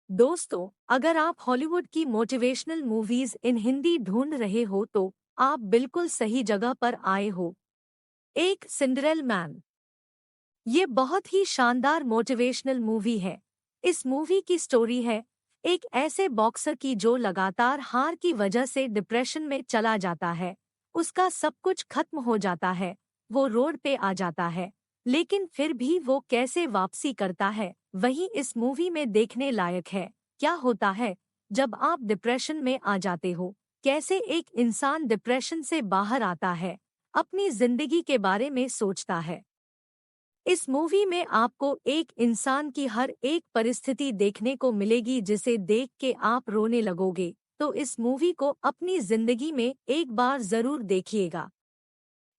दोस्तों, अगर आप हॉलीवुड की मोटिवेशनल मूवीज इन हिंदी ढूंढ रहे हो तो आप बिल्कुल सही जगह पर आए हो। एक सिंड्रेल मैन, ये बहुत ही शानदार मोटिवेशनल मूवी है। इस मूवी की स्टोरी है एक ऐसे बॉक्सर की जो लगातार हार की वजह से डिप्रेशन में चला जाता है। उसका सब कुछ खत्म हो जाता है, वो रोड पे आ जाता है, लेकिन फिर भी वो कैसे वापसी करता है वही इस मूवी में देखने लायक है। क्या होता है जब आप डिप्रेशन में आ जाते हो, कैसे एक इंसान डिप्रेशन से बाहर आता है, अपनी जिंदगी के बारे में सोचता है। इस मूवी में आपको एक इंसान की हर एक परिस्थिति देखने को मिलेगी जिसे देख के आप रोने लगोगे। तो इस मूवी को अपनी जिंदगी में एक बार जरूर देखिएगा।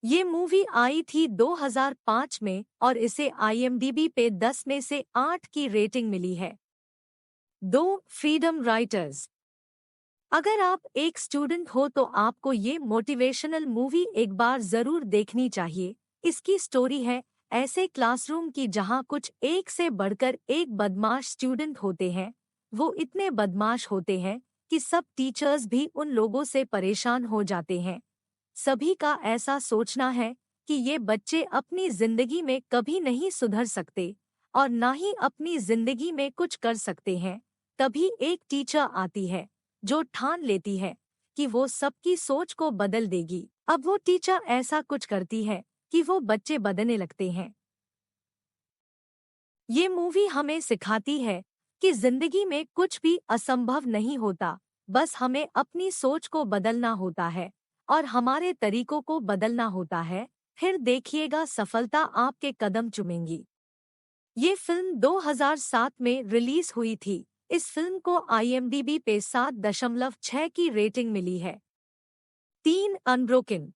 ये मूवी आई थी 2005 में और इसे IMDb पे 10 में से 8 की रेटिंग मिली है। दो फ्रीडम राइटर्स, अगर आप एक स्टूडेंट हो तो आपको ये मोटिवेशनल मूवी एक बार जरूर देखनी चाहिए। इसकी स्टोरी है ऐसे क्लासरूम की जहां कुछ एक से बढ़कर एक बदमाश स्टूडेंट होते हैं। वो इतने बदमाश होते हैं कि सब टीचर्स भी उन लोगों से परेशान हो जाते हैं। सभी का ऐसा सोचना है कि ये बच्चे अपनी जिंदगी में कभी नहीं सुधर सकते और ना ही अपनी जिंदगी में कुछ कर सकते हैं। तभी एक टीचर आती है जो ठान लेती है कि वो सबकी सोच को बदल देगी। अब वो टीचर ऐसा कुछ करती है कि वो बच्चे बदलने लगते हैं। ये मूवी हमें सिखाती है कि जिंदगी में कुछ भी असंभव नहीं होता, बस हमें अपनी सोच को बदलना होता है और हमारे तरीकों को बदलना होता है। फिर देखिएगा सफलता आपके कदम चूमेंगी। ये फिल्म 2007 में रिलीज हुई थी। इस फिल्म को IMDb पे 7.6 की रेटिंग मिली है। 3 अनब्रोकन,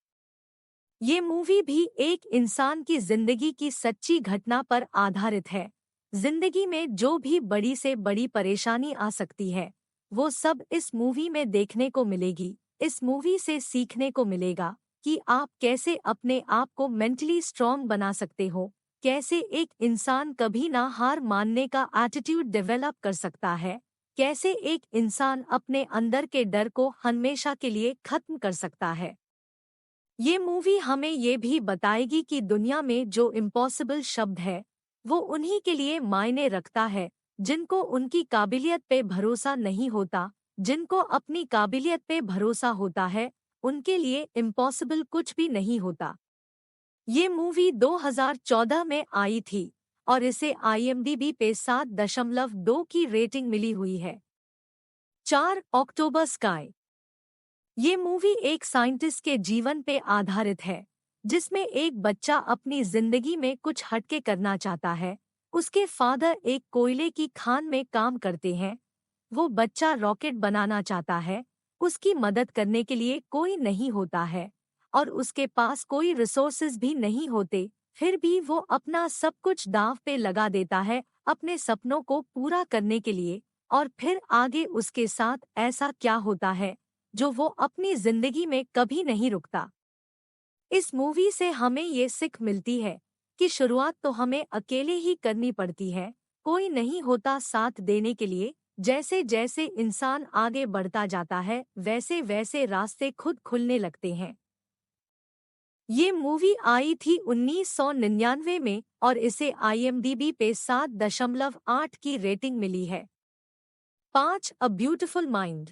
ये मूवी भी एक इंसान की जिंदगी की सच्ची घटना पर आधारित है। जिंदगी में जो भी बड़ी से बड़ी परेशानी आ सकती है, वो सब इस मूवी में देखने को मिलेगी। इस मूवी से सीखने को मिलेगा कि आप कैसे अपने आप को मेंटली स्ट्रांग बना सकते हो, कैसे एक इंसान कभी ना हार मानने का एटीट्यूड डेवलप कर सकता है, कैसे एक इंसान अपने अंदर के डर को हमेशा के लिए खत्म कर सकता है। ये मूवी हमें ये भी बताएगी कि दुनिया में जो इम्पॉसिबल शब्द है वो उन्हीं के लिए मायने रखता है जिनको उनकी काबिलियत पे भरोसा नहीं होता। जिनको अपनी काबिलियत पे भरोसा होता है उनके लिए इम्पॉसिबल कुछ भी नहीं होता। ये मूवी 2014 में आई थी और इसे IMDb पे 7.2 की रेटिंग मिली हुई है। 4 अक्टूबर स्काई, ये मूवी एक साइंटिस्ट के जीवन पे आधारित है जिसमें एक बच्चा अपनी जिंदगी में कुछ हटके करना चाहता है। उसके फादर एक कोयले की खान में काम करते हैं। वो बच्चा रॉकेट बनाना चाहता है। उसकी मदद करने के लिए कोई नहीं होता है और उसके पास कोई रिसोर्सेज भी नहीं होते। फिर भी वो अपना सब कुछ दांव पे लगा देता है अपने सपनों को पूरा करने के लिए। और फिर आगे उसके साथ ऐसा क्या होता है जो वो अपनी जिंदगी में कभी नहीं रुकता। इस मूवी से हमें ये सीख मिलती है कि शुरुआत तो हमें अकेले ही करनी पड़ती है, कोई नहीं होता साथ देने के लिए। जैसे जैसे इंसान आगे बढ़ता जाता है वैसे वैसे रास्ते खुद खुलने लगते हैं। ये मूवी आई थी 1999 में और इसे IMDb पे 7.8 की रेटिंग मिली है। 5 अ ब्यूटिफुल माइंड,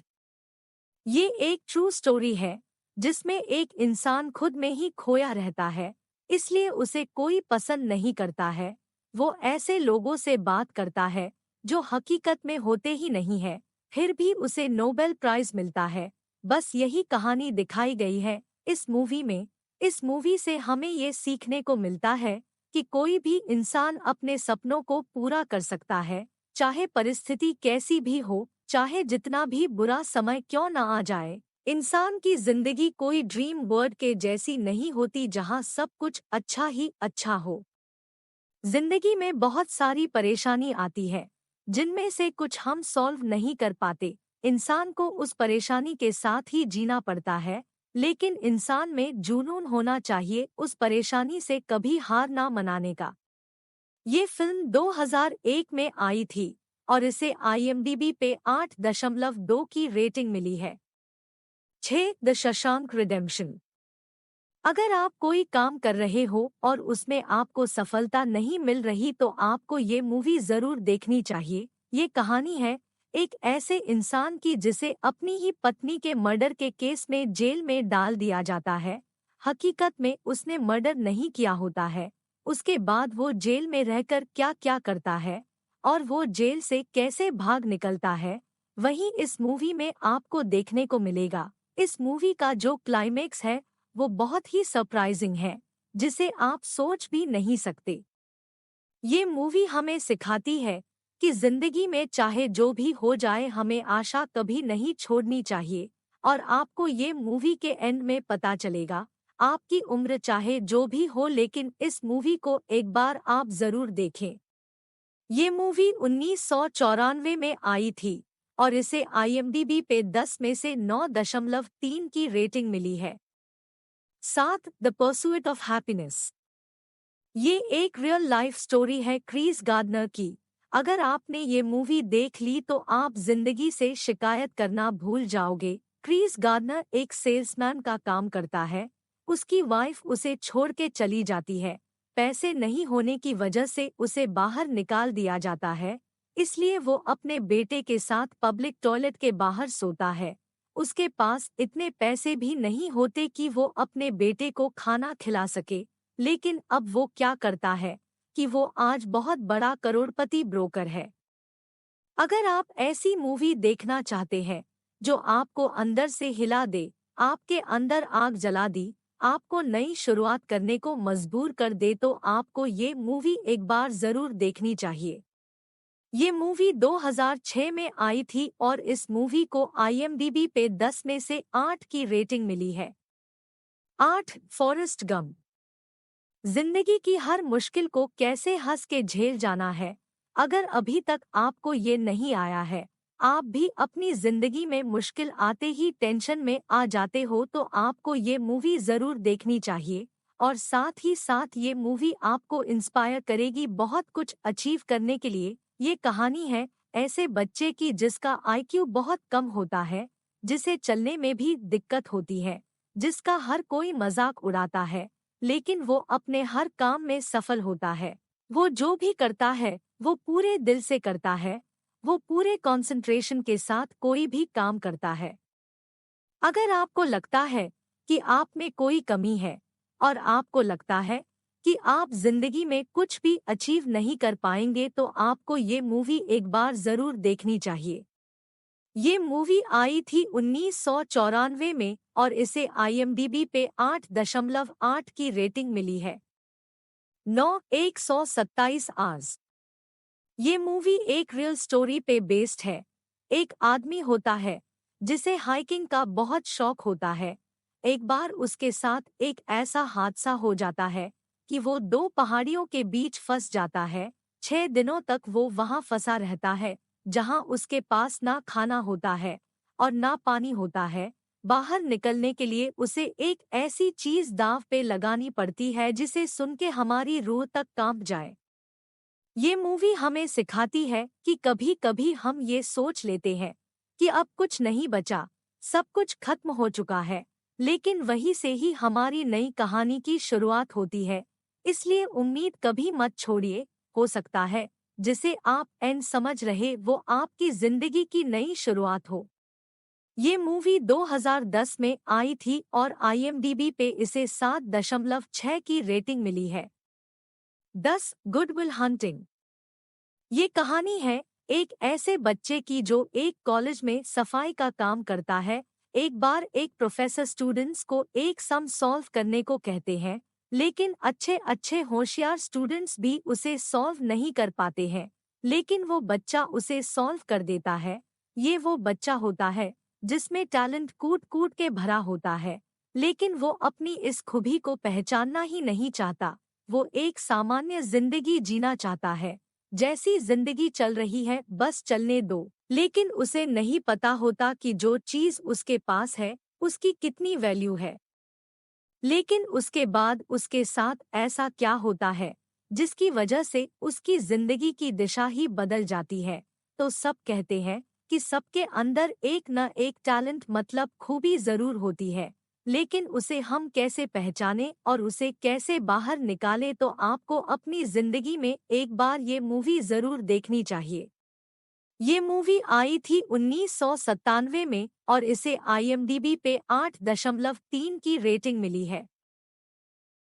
ये एक ट्रू स्टोरी है जिसमें एक इंसान खुद में ही खोया रहता है, इसलिए उसे कोई पसंद नहीं करता है। वो ऐसे लोगों से बात करता है जो हकीकत में होते ही नहीं है, फिर भी उसे नोबेल प्राइज मिलता है। बस यही कहानी दिखाई गई है इस मूवी में। इस मूवी से हमें ये सीखने को मिलता है कि कोई भी इंसान अपने सपनों को पूरा कर सकता है, चाहे परिस्थिति कैसी भी हो, चाहे जितना भी बुरा समय क्यों न आ जाए। इंसान की जिंदगी कोई ड्रीम वर्ल्ड के जैसी नहीं होती जहां सब कुछ अच्छा ही अच्छा हो। जिंदगी में बहुत सारी परेशानी आती है जिनमें से कुछ हम सॉल्व नहीं कर पाते। इंसान को उस परेशानी के साथ ही जीना पड़ता है, लेकिन इंसान में जुनून होना चाहिए उस परेशानी से कभी हार ना मनाने का। ये फिल्म 2001 में आई थी और इसे IMDb पे 8.2 की रेटिंग मिली है। 6. The Shashank redemption. अगर आप कोई काम कर रहे हो और उसमें आपको सफलता नहीं मिल रही तो आपको ये मूवी जरूर देखनी चाहिए। ये कहानी है एक ऐसे इंसान की जिसे अपनी ही पत्नी के मर्डर के केस में जेल में डाल दिया जाता है। हकीकत में उसने मर्डर नहीं किया होता है। उसके बाद वो जेल में रहकर क्या क्या करता है और वो जेल से कैसे भाग निकलता है, वही इस मूवी में आपको देखने को मिलेगा। इस मूवी का जो क्लाइमेक्स है वो बहुत ही सरप्राइजिंग है, जिसे आप सोच भी नहीं सकते। ये मूवी हमें सिखाती है कि जिंदगी में चाहे जो भी हो जाए हमें आशा कभी नहीं छोड़नी चाहिए। और आपको ये मूवी के एंड में पता चलेगा। आपकी उम्र चाहे जो भी हो लेकिन इस मूवी को एक बार आप जरूर देखें। ये मूवी 1994 में आई थी और इसे IMDb पे 10 में से 9.3 की रेटिंग मिली है। 7. The pursuit of happiness. ये एक रियल लाइफ स्टोरी है क्रिस गार्डनर की। अगर आपने ये मूवी देख ली तो आप जिंदगी से शिकायत करना भूल जाओगे। क्रिस गार्डनर एक सेल्समैन का काम करता है। उसकी वाइफ उसे छोड़ के चली जाती है। पैसे नहीं होने की वजह से उसे बाहर निकाल दिया जाता है। इसलिए वो अपने बेटे के साथ पब्लिक टॉयलेट के बाहर सोता है। उसके पास इतने पैसे भी नहीं होते कि वो अपने बेटे को खाना खिला सके। लेकिन अब वो क्या करता है कि वो आज बहुत बड़ा करोड़पति ब्रोकर है। अगर आप ऐसी मूवी देखना चाहते हैं जो आपको अंदर से हिला दे, आपके अंदर आग जला दी, आपको नई शुरुआत करने को मजबूर कर दे तो आपको ये मूवी एक बार जरूर देखनी चाहिए। ये मूवी 2006 में आई थी और इस मूवी को IMDb पे 10 में से 8 की रेटिंग मिली है। 8. Forrest Gump. जिंदगी की हर मुश्किल को कैसे हंस के झेल जाना है। अगर अभी तक आपको ये नहीं आया है, आप भी अपनी जिंदगी में मुश्किल आते ही टेंशन में आ जाते हो तो आपको ये मूवी जरूर देखनी चाहिए। और साथ ही साथ ये मूवी आपको इंस्पायर करेगी बहुत कुछ अचीव करने के लिए। ये कहानी है ऐसे बच्चे की जिसका IQ बहुत कम होता है, जिसे चलने में भी दिक्कत होती है, जिसका हर कोई मजाक उड़ाता है, लेकिन वो अपने हर काम में सफल होता है। वो जो भी करता है वो पूरे दिल से करता है। वो पूरे कंसंट्रेशन के साथ कोई भी काम करता है। अगर आपको लगता है कि आप में कोई कमी है और आपको लगता है कि आप जिंदगी में कुछ भी अचीव नहीं कर पाएंगे तो आपको ये मूवी एक बार जरूर देखनी चाहिए। ये मूवी आई थी 1994 में और इसे IMDb पे 8.8 की रेटिंग मिली है। 9. 127 आवर्स। ये मूवी एक रियल स्टोरी पे बेस्ड है। एक आदमी होता है जिसे हाइकिंग का बहुत शौक होता है। एक बार उसके साथ एक ऐसा हादसा हो जाता है कि वो दो पहाड़ियों के बीच फंस जाता है। 6 दिनों तक वो वहां फंसा रहता है, जहां उसके पास ना खाना होता है और ना पानी होता है। बाहर निकलने के लिए उसे एक ऐसी चीज दांव पे लगानी पड़ती है जिसे सुन के हमारी रूह तक कांप जाए। ये मूवी हमें सिखाती है कि कभी कभी हम ये सोच लेते हैं कि अब कुछ नहीं बचा, सब कुछ खत्म हो चुका है, लेकिन वहीं से ही हमारी नई कहानी की शुरुआत होती है। इसलिए उम्मीद कभी मत छोड़िए। हो सकता है जिसे आप एंड समझ रहे वो आपकी जिंदगी की नई शुरुआत हो। ये मूवी 2010 में आई थी और IMDb पे इसे 7.6 की रेटिंग मिली है। 10. Good will hunting. ये कहानी है एक ऐसे बच्चे की जो एक कॉलेज में सफाई का काम करता है। एक बार एक प्रोफेसर स्टूडेंट्स को एक सम सॉल्व करने को कहते हैं, लेकिन अच्छे अच्छे होशियार स्टूडेंट्स भी उसे सॉल्व नहीं कर पाते हैं, लेकिन वो बच्चा उसे सॉल्व कर देता है। ये वो बच्चा होता है जिसमें टैलेंट कूट कूट के भरा होता है, लेकिन वो अपनी इस खूबी को पहचानना ही नहीं चाहता। वो एक सामान्य जिंदगी जीना चाहता है, जैसी जिंदगी चल रही है बस चलने दो। लेकिन उसे नहीं पता होता कि जो चीज उसके पास है उसकी कितनी वैल्यू है। लेकिन उसके बाद उसके साथ ऐसा क्या होता है जिसकी वजह से उसकी जिंदगी की दिशा ही बदल जाती है। तो सब कहते हैं कि सबके अंदर एक न एक टैलेंट मतलब खूबी जरूर होती है, लेकिन उसे हम कैसे पहचाने और उसे कैसे बाहर निकालें, तो आपको अपनी जिंदगी में एक बार ये मूवी जरूर देखनी चाहिए। ये मूवी आई थी 1997 में और इसे IMDb पे 8.3 की रेटिंग मिली है।